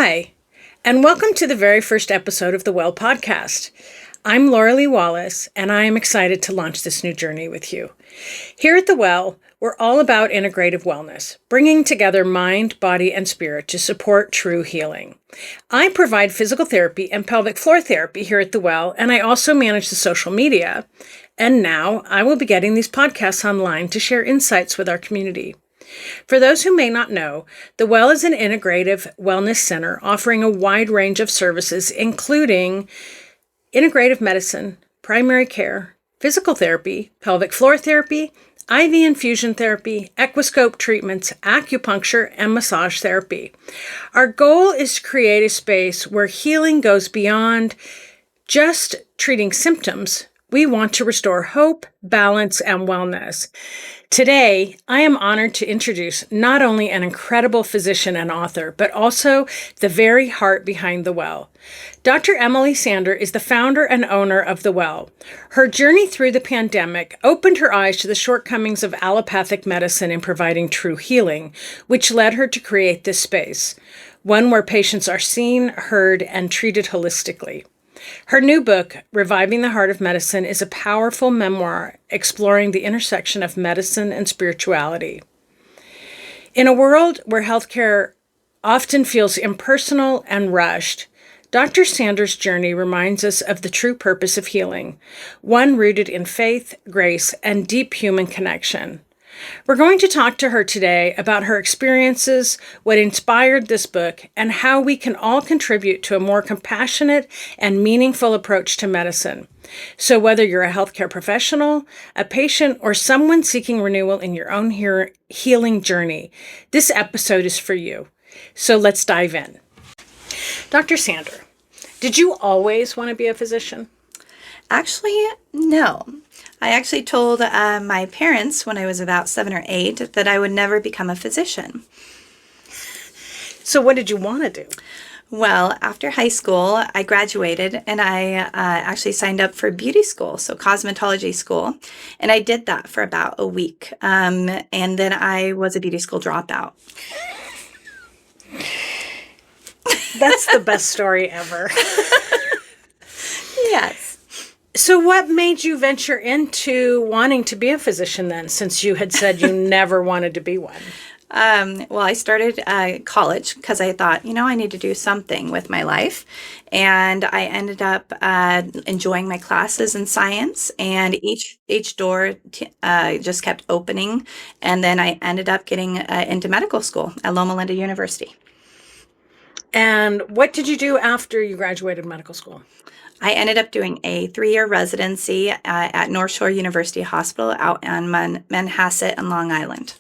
Hi, and welcome to the very first episode of the Well podcast. I'm Laura Lee Wallace, and I am excited to launch this new journey with you. Here at the Well, we're all about integrative wellness, bringing together mind, body, and spirit to support true healing. I provide physical therapy and pelvic floor therapy here at the Well, and I also manage the social media. And now I will be getting these podcasts online to share insights with our community. For those who may not know, The Well is an integrative wellness center offering a wide range of services, including integrative medicine, primary care, physical therapy, pelvic floor therapy, IV infusion therapy, Equiscope treatments, acupuncture, and massage therapy. Our goal is to create a space where healing goes beyond just treating symptoms. We want to restore hope, balance, and wellness. Today, I am honored to introduce not only an incredible physician and author, but also the very heart behind The Well. Dr. Emily Sander is the founder and owner of The Well. Her journey through the pandemic opened her eyes to the shortcomings of allopathic medicine in providing true healing, which led her to create this space, one where patients are seen, heard, and treated holistically. Her new book, Reviving the Heart of Medicine, is a powerful memoir exploring the intersection of medicine and spirituality. In a world where healthcare often feels impersonal and rushed, Dr. Sander's journey reminds us of the true purpose of healing, one rooted in faith, grace, and deep human connection. We're going to talk to her today about her experiences, what inspired this book, and how we can all contribute to a more compassionate and meaningful approach to medicine. So whether you're a healthcare professional, a patient, or someone seeking renewal in your own healing journey, this episode is for you. So let's dive in. Dr. Sander, did you always want to be a physician? Actually, no. I actually told my parents when I was about 7 or 8 that I would never become a physician. So what did you want to do? Well, after high school, I graduated and I actually signed up for beauty school, so cosmetology school. And I did that for about a week. And then I was a beauty school dropout. That's the best story ever. Yes. So what made you venture into wanting to be a physician then, since you had said you never wanted to be one? Well, I started college because I thought, I need to do something with my life. And I ended up enjoying my classes in science, and each door just kept opening. And then I ended up getting into medical school at Loma Linda University. And what did you do after you graduated medical school? I ended up doing a 3-year residency at North Shore University Hospital out on Manhasset and Long Island.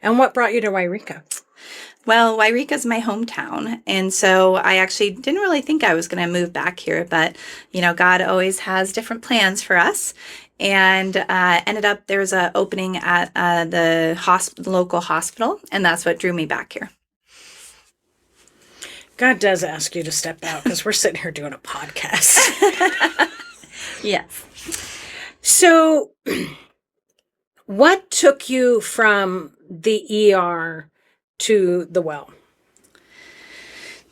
And what brought you to Wairika? Well, Wairika is my hometown, and so I actually didn't really think I was going to move back here, but, God always has different plans for us, and ended up there was an opening at the local hospital, and that's what drew me back here. God does ask you to step out because we're sitting here doing a podcast. Yes. So what took you from the ER to the Well?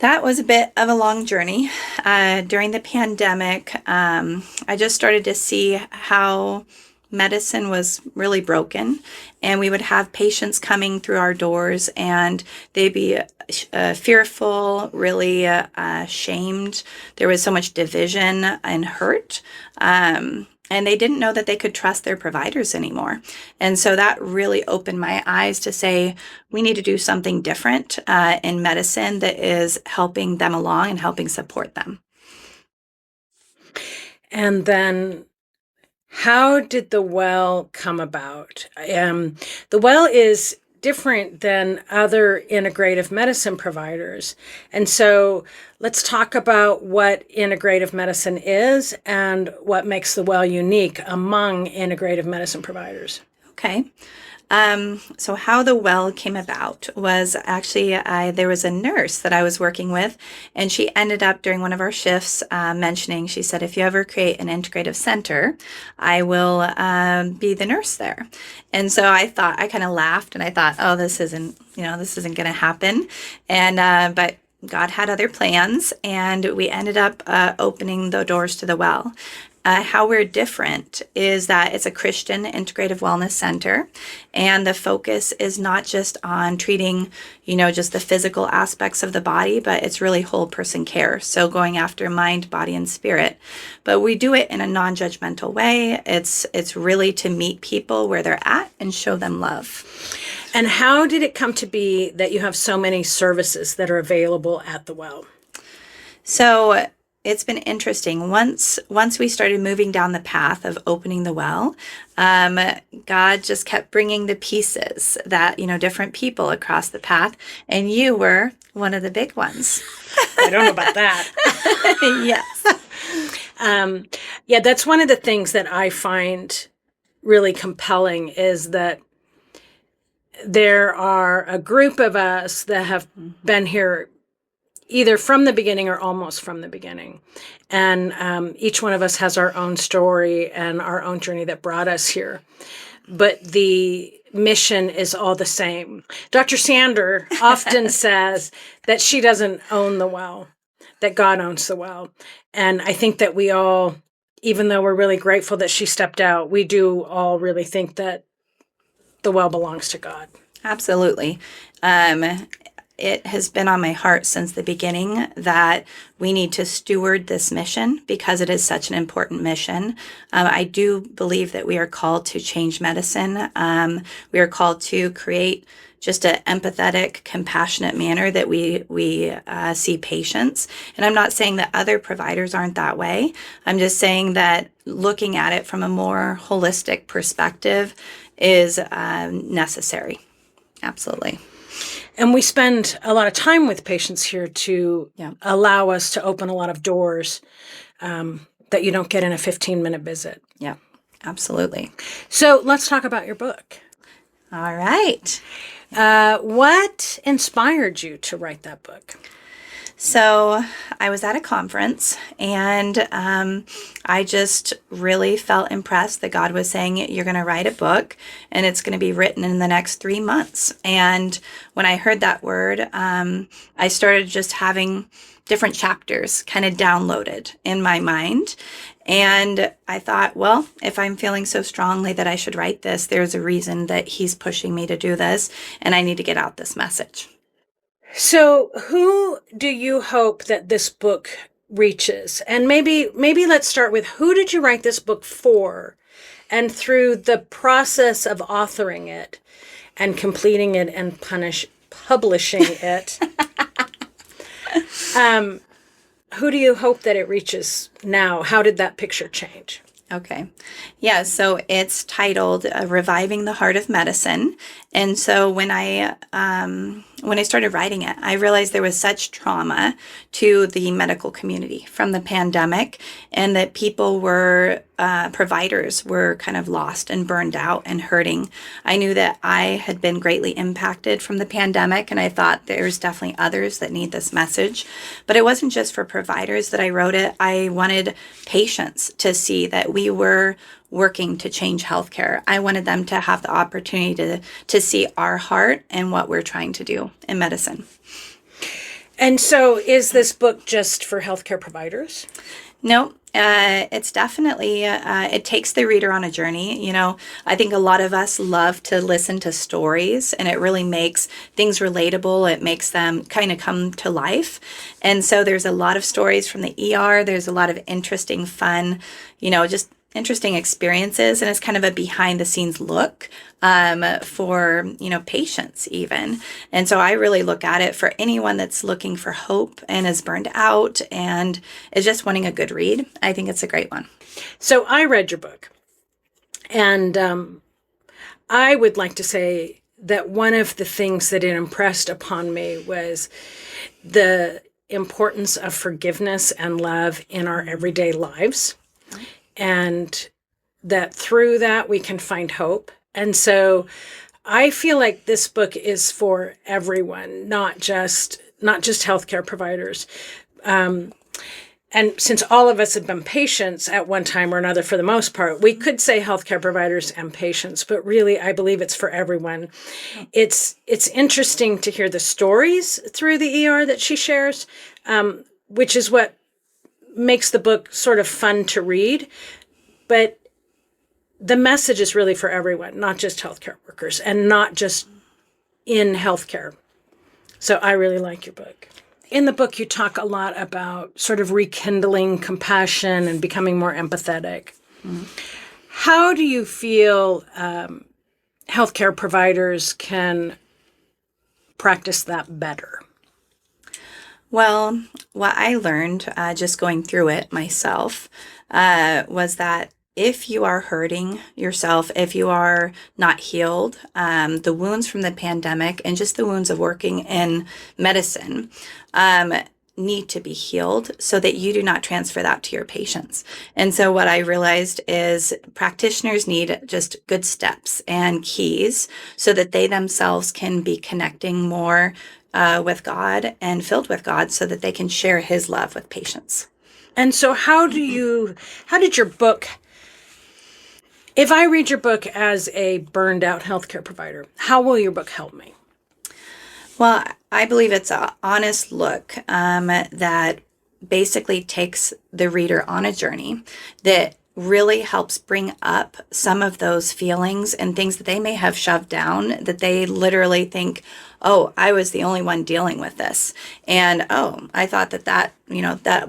That was a bit of a long journey. During the pandemic, I just started to see how medicine was really broken, and we would have patients coming through our doors and they'd be fearful, really shamed. There was so much division and hurt, and they didn't know that they could trust their providers anymore. And so that really opened my eyes to say we need to do something different in medicine that is helping them along and helping support them. And then how did the Well come about? The Well is different than other integrative medicine providers. And so let's talk about what integrative medicine is and what makes the Well unique among integrative medicine providers. Okay. So how the Well came about was actually there was a nurse that I was working with, and she ended up during one of our shifts mentioning, she said, if you ever create an integrative center, I will be the nurse there. And so I kind of laughed and I thought, oh, this isn't going to happen. And but God had other plans, and we ended up opening the doors to the well. How we're different is that it's a Christian integrative wellness center, and the focus is not just on treating, just the physical aspects of the body, but it's really whole person care. So going after mind, body, and spirit. But we do it in a non-judgmental way. It's really to meet people where they're at and show them love. And how did it come to be that you have so many services that are available at the well? So it's been interesting. Once we started moving down the path of opening the well, God just kept bringing the pieces that, different people across the path. And you were one of the big ones. I don't know about that. Yes. Yeah, that's one of the things that I find really compelling is that there are a group of us that have been here either from the beginning or almost from the beginning. And each one of us has our own story and our own journey that brought us here. But the mission is all the same. Dr. Sander often says that she doesn't own the well, that God owns the well. And I think that we all, even though we're really grateful that she stepped out, we do all really think that the well belongs to God. Absolutely. It has been on my heart since the beginning that we need to steward this mission because it is such an important mission. I do believe that we are called to change medicine. We are called to create just an empathetic, compassionate manner that we see patients. And I'm not saying that other providers aren't that way. I'm just saying that looking at it from a more holistic perspective is necessary. Absolutely. And we spend a lot of time with patients here to allow us to open a lot of doors that you don't get in a 15-minute visit. Yeah, absolutely. So let's talk about your book. All right. What inspired you to write that book? So I was at a conference and I just really felt impressed that God was saying, you're going to write a book and it's going to be written in the next 3 months. And when I heard that word, I started just having different chapters kind of downloaded in my mind. And I thought, well, if I'm feeling so strongly that I should write this, there's a reason that he's pushing me to do this and I need to get out this message. So who do you hope that this book reaches? And maybe let's start with, who did you write this book for? And through the process of authoring it and completing it and publishing it, who do you hope that it reaches now? How did that picture change? Okay. Yeah, so it's titled Reviving the Heart of Medicine. And so when I started writing it, I realized there was such trauma to the medical community from the pandemic and that people were, providers were kind of lost and burned out and hurting. I knew that I had been greatly impacted from the pandemic and I thought there's definitely others that need this message. But it wasn't just for providers that I wrote it. I wanted patients to see that we were working to change healthcare. I wanted them to have the opportunity to see our heart and what we're trying to do in medicine. And so is this book just for healthcare providers? No, it's definitely, it takes the reader on a journey. I think a lot of us love to listen to stories and it really makes things relatable. It makes them kind of come to life. And so there's a lot of stories from the ER. There's a lot of interesting, fun, just interesting experiences, and it's kind of a behind the scenes look for patients even. And so I really look at it for anyone that's looking for hope and is burned out and is just wanting a good read. I think it's a great one. So I read your book, and I would like to say that one of the things that it impressed upon me was the importance of forgiveness and love in our everyday lives. And that through that we can find hope. And so I feel like this book is for everyone, not just healthcare providers. and since all of us have been patients at one time or another for the most part, we could say healthcare providers and patients, but really I believe it's for everyone. It's interesting to hear the stories through the ER that she shares, which is what makes the book sort of fun to read. But the message is really for everyone, not just healthcare workers and not just in healthcare. So I really like your book. In the book, you talk a lot about sort of rekindling compassion and becoming more empathetic. Mm-hmm. How do you feel healthcare providers can practice that better? Well, what I learned just going through it myself was that if you are hurting yourself, if you are not healed, the wounds from the pandemic and just the wounds of working in medicine need to be healed so that you do not transfer that to your patients. And so what I realized is practitioners need just good steps and keys so that they themselves can be connecting more with God and filled with God so that they can share his love with patients. And so how did your book, if I read your book as a burned out healthcare provider, how will your book help me? Well, I believe it's an honest look that basically takes the reader on a journey that really helps bring up some of those feelings and things that they may have shoved down, that they literally think, oh, I was the only one dealing with this. And, oh, I thought that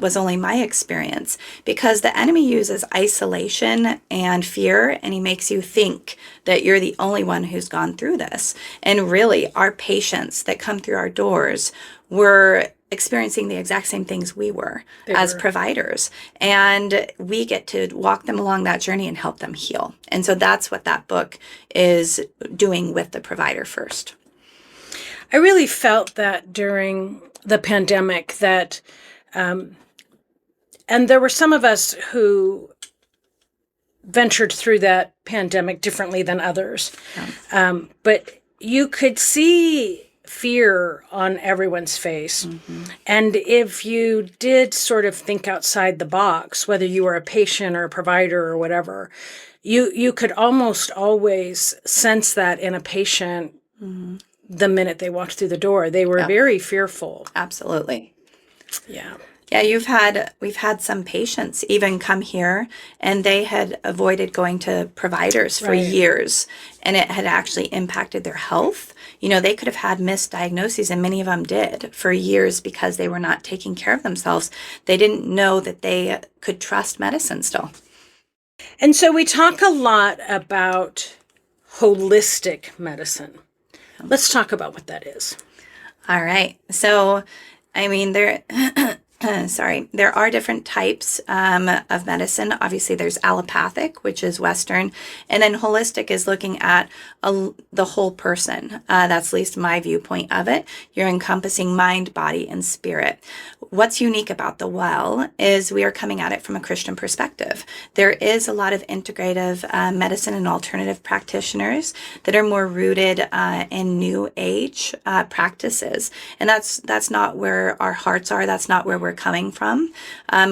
was only my experience. Because the enemy uses isolation and fear, and he makes you think that you're the only one who's gone through this. And really, our patients that come through our doors were experiencing the exact same things we were as providers. And we get to walk them along that journey and help them heal. And so that's what that book is doing with the provider first. I really felt that during the pandemic that, and there were some of us who ventured through that pandemic differently than others. Yeah. But you could see fear on everyone's face. Mm-hmm. And if you did sort of think outside the box, whether you were a patient or a provider or whatever, you could almost always sense that in a patient. Mm-hmm. The minute they walked through the door. They were very fearful. Absolutely. Yeah. Yeah, we've had some patients even come here and they had avoided going to providers for years, and it had actually impacted their health. They could have had misdiagnoses, and many of them did for years because they were not taking care of themselves. They didn't know that they could trust medicine still. And so we talk a lot about holistic medicine. Let's talk about what that is. All right. So, there are different types of medicine. Obviously, there's allopathic, which is Western, and then holistic is looking at the whole person. That's at least my viewpoint of it. You're encompassing mind, body, and spirit. What's unique about the Well is we are coming at it from a Christian perspective. There is a lot of integrative medicine and alternative practitioners that are more rooted in New Age practices, and that's not where our hearts are. That's not where we're coming from.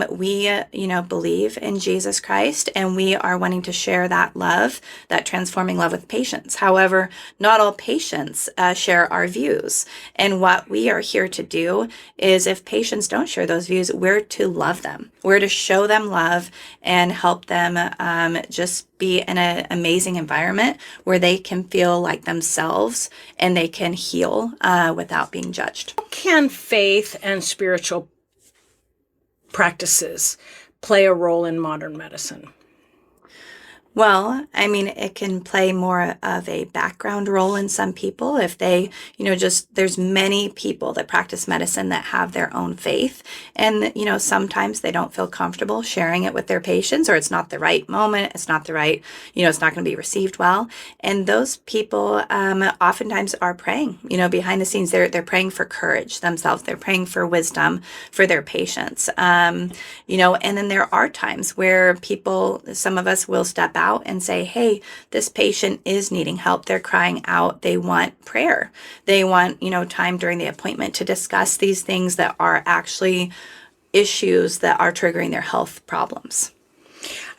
We believe in Jesus Christ, and we are wanting to share that love, that transforming love with patients. However, not all patients share our views, and what we are here to do is, if patients don't share those views, we're to love them. We're to show them love and help them just be in an amazing environment where they can feel like themselves and they can heal without being judged. How can faith and spiritual practices play a role in modern medicine? Well, it can play more of a background role in some people if they, there's many people that practice medicine that have their own faith. And, sometimes they don't feel comfortable sharing it with their patients, or it's not the right moment. It's not the right, it's not going to be received well. And those people oftentimes are praying, behind the scenes. They're praying for courage themselves. They're praying for wisdom for their patients. And then there are times where some of us will step out and say, hey, this patient is needing help. They're crying out. They want prayer. They want, time during the appointment to discuss these things that are actually issues that are triggering their health problems.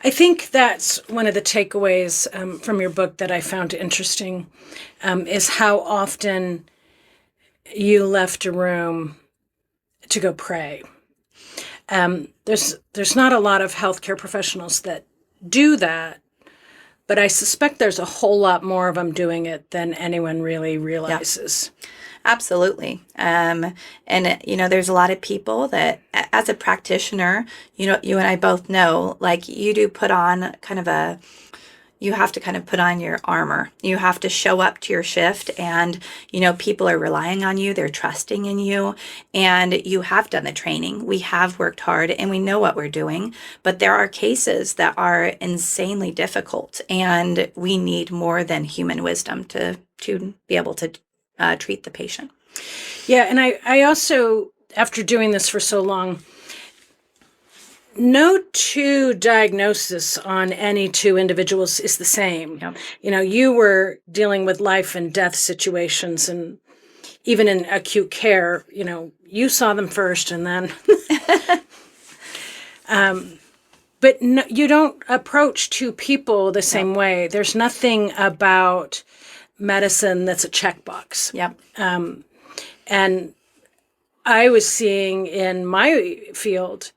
I think that's one of the takeaways from your book that I found interesting, is how often you left a room to go pray. There's not a lot of healthcare professionals that do that, but I suspect there's a whole lot more of them doing it than anyone really realizes. Yep. Absolutely. And, there's a lot of people that, as a practitioner, you and I both know, like, you do put on you have to kind of put on your armor. You have to show up to your shift, and, people are relying on you. They're trusting in you, and you have done the training. We have worked hard and we know what we're doing, but there are cases that are insanely difficult, and we need more than human wisdom to be able to treat the patient. Yeah. And I also, after doing this for so long, no two diagnosis on any two individuals is the same. Yep. You were dealing with life and death situations, and even in acute care, you saw them first, and then, but no, you don't approach two people the same way. There's nothing about medicine that's a checkbox. Yep. And I was seeing in my field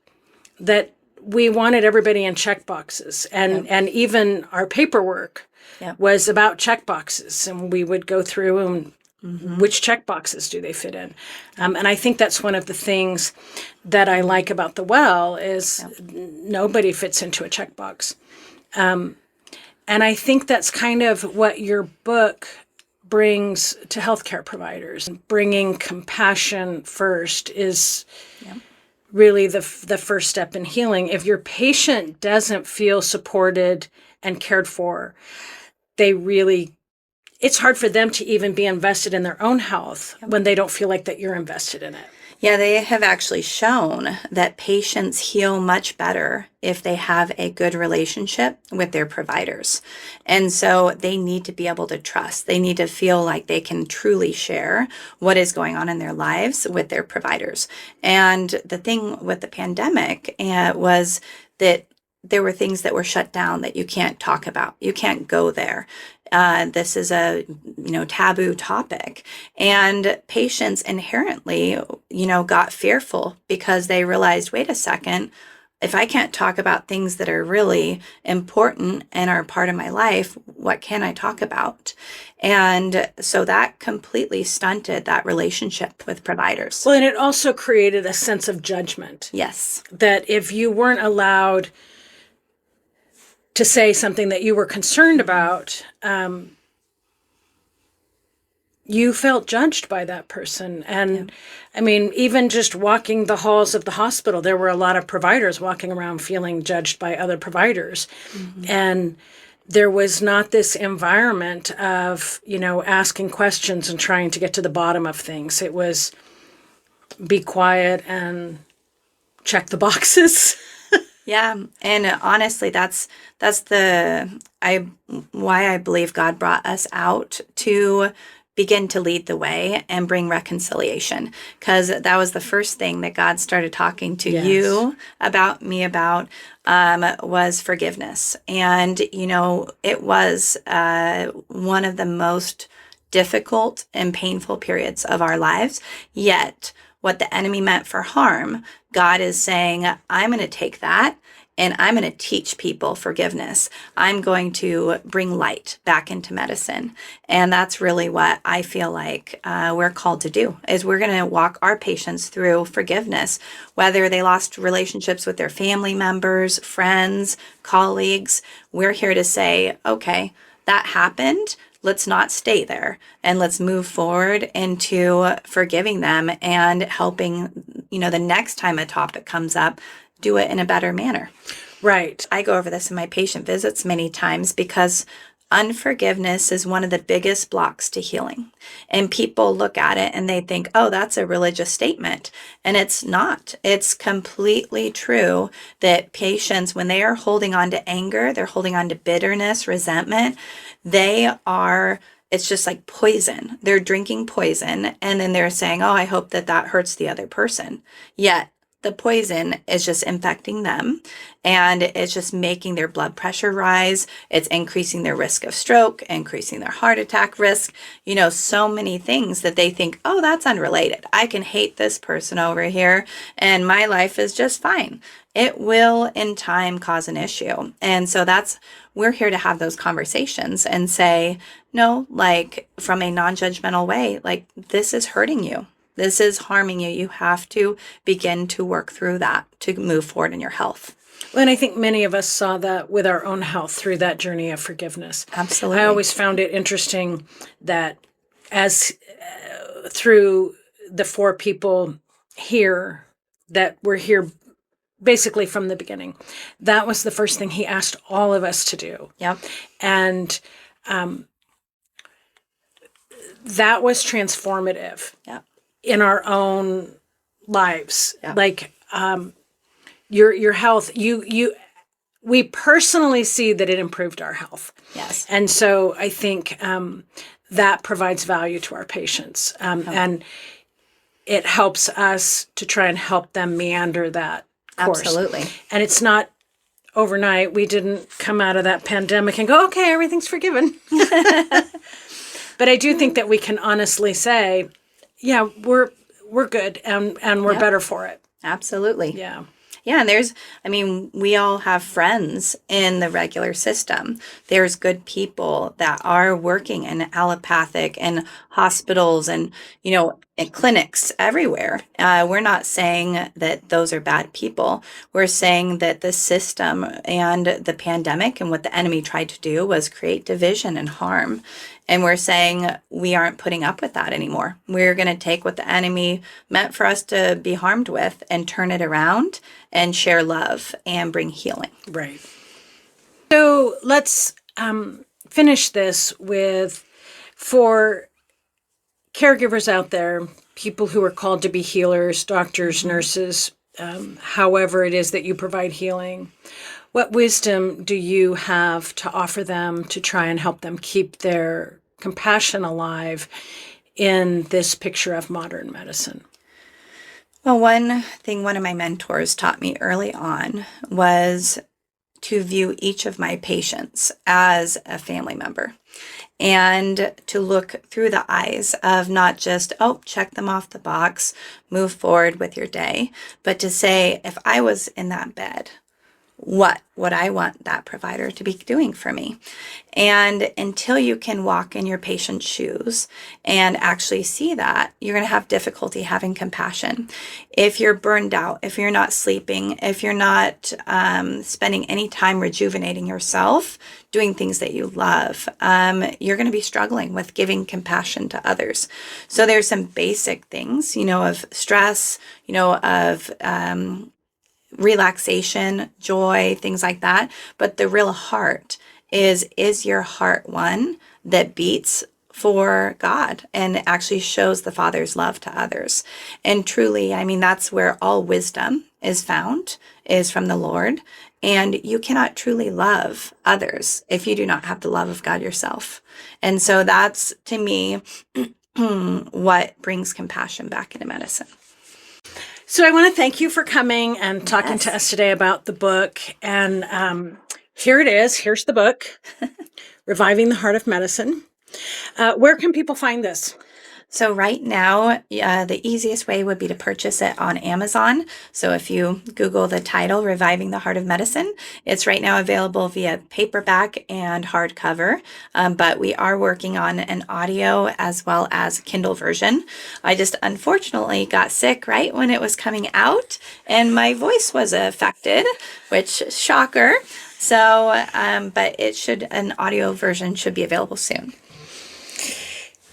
that we wanted everybody in check boxes, and even our paperwork was about check boxes, and we would go through and which check boxes do they fit in. And I think that's one of the things that I like about the Well is nobody fits into a checkbox. And I think that's kind of what your book brings to healthcare providers. Bringing compassion first is really the first step in healing. If your patient doesn't feel supported and cared for, it's hard for them to even be invested in their own health when they don't feel like that you're invested in it. Yeah, they have actually shown that patients heal much better if they have a good relationship with their providers. And so they need to be able to trust. They need to feel like they can truly share what is going on in their lives with their providers. And the thing with the pandemic was that there were things that were shut down that you can't talk about. You can't go there. This is a, taboo topic, and patients inherently, got fearful because they realized, wait a second, if I can't talk about things that are really important and are part of my life, what can I talk about? And so that completely stunted that relationship with providers. Well, and it also created a sense of judgment. Yes. That if you weren't allowed to say something that you were concerned about, you felt judged by that person. And I mean, even just walking the halls of the hospital, there were a lot of providers walking around feeling judged by other providers. And there was not this environment of, asking questions and trying to get to the bottom of things. It was be quiet and check the boxes. Yeah, and honestly, that's why I believe God brought us out to begin to lead the way and bring reconciliation, because that was the first thing that God started talking to you about, me about, was forgiveness. And it was one of the most difficult and painful periods of our lives. Yet what the enemy meant for harm, God is saying, I'm going to take that and I'm going to teach people forgiveness. I'm going to bring light back into medicine. And that's really what I feel like we're called to do, is we're going to walk our patients through forgiveness, whether they lost relationships with their family members, friends, colleagues. We're here to say, okay, that happened. Let's not stay there, and let's move forward into forgiving them and helping, the next time a topic comes up, do it in a better manner. Right. I go over this in my patient visits many times because unforgiveness is one of the biggest blocks to healing. And people look at it and they think, oh, that's a religious statement. And it's not. It's completely true that patients, when they are holding on to anger, they're holding on to bitterness, resentment, it's just like poison. They're drinking poison, and then they're saying, oh, I hope that hurts the other person. Yet the poison is just infecting them, and it's just making their blood pressure rise. It's increasing their risk of stroke, increasing their heart attack risk, so many things that they think, oh, that's unrelated. I can hate this person over here and my life is just fine. It will in time cause an issue. And so we're here to have those conversations and say, no, like from a non-judgmental way, like this is hurting you. This is harming you. You have to begin to work through that to move forward in your health. Well, and I think many of us saw that with our own health through that journey of forgiveness. Absolutely. I always found it interesting that as through the 4 people here that were here basically from the beginning, that was the first thing he asked all of us to do. Yep. And that was transformative. Yep. In our own lives. Yeah. Like your health, we personally see that it improved our health. Yes. And so I think that provides value to our patients. And it helps us to try and help them meander that course. Absolutely. And it's not overnight. We didn't come out of that pandemic and go, okay, everything's forgiven. But I do think that we can honestly say, yeah, we're good and we're better for it. Absolutely. Yeah. Yeah, and we all have friends in the regular system. There's good people that are working in allopathic and hospitals and, and clinics everywhere. We're not saying that those are bad people. We're saying that the system and the pandemic and what the enemy tried to do was create division and harm. And we're saying we aren't putting up with that anymore. We're going to take what the enemy meant for us to be harmed with and turn it around and share love and bring healing. Right. So let's finish this with, for caregivers out there, people who are called to be healers, doctors, nurses, however it is that you provide healing, what wisdom do you have to offer them to try and help them keep their compassion alive in this picture of modern medicine? Well, one thing one of my mentors taught me early on was to view each of my patients as a family member and to look through the eyes of not just, check them off the box, move forward with your day, but to say, if I was in that bed, what would I want that provider to be doing for me? And until you can walk in your patient's shoes and actually see that, you're going to have difficulty having compassion. If you're burned out, if you're not sleeping, if you're not spending any time rejuvenating yourself, doing things that you love, you're going to be struggling with giving compassion to others. So there's some basic things, of stress, of relaxation, joy, things like that. But the real heart is your heart one that beats for God and actually shows the Father's love to others? And truly, that's where all wisdom is found, is from the Lord. And you cannot truly love others if you do not have the love of God yourself. And so that's, to me, what brings compassion back into medicine. So I want to thank you for coming and talking to us today about the book. And here it is. Here's the book, Reviving the Heart of Medicine. Where can people find this? So right now, the easiest way would be to purchase it on Amazon. So if you Google the title, Reviving the Heart of Medicine, it's right now available via paperback and hardcover. But we are working on an audio as well as Kindle version. I just unfortunately got sick right when it was coming out and my voice was affected, which shocker. So, but an audio version should be available soon.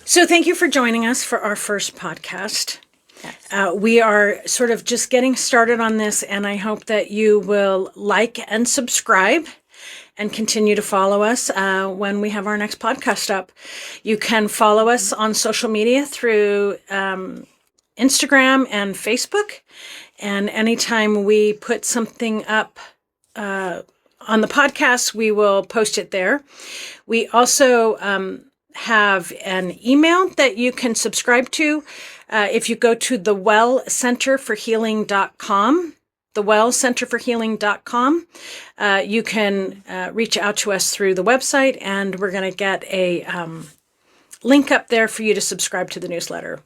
So thank you for joining us for our first podcast. Yes. We are sort of just getting started on this, and I hope that you will like and subscribe and continue to follow us when we have our next podcast up. You can follow us on social media through Instagram and Facebook, and anytime we put something up on the podcast, we will post it there. We also have an email that you can subscribe to. If you go to thewellcenterforhealing.com, thewellcenterforhealing.com, you can reach out to us through the website, and we're going to get a link up there for you to subscribe to the newsletter.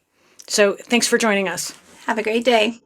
So thanks for joining us. Have a great day.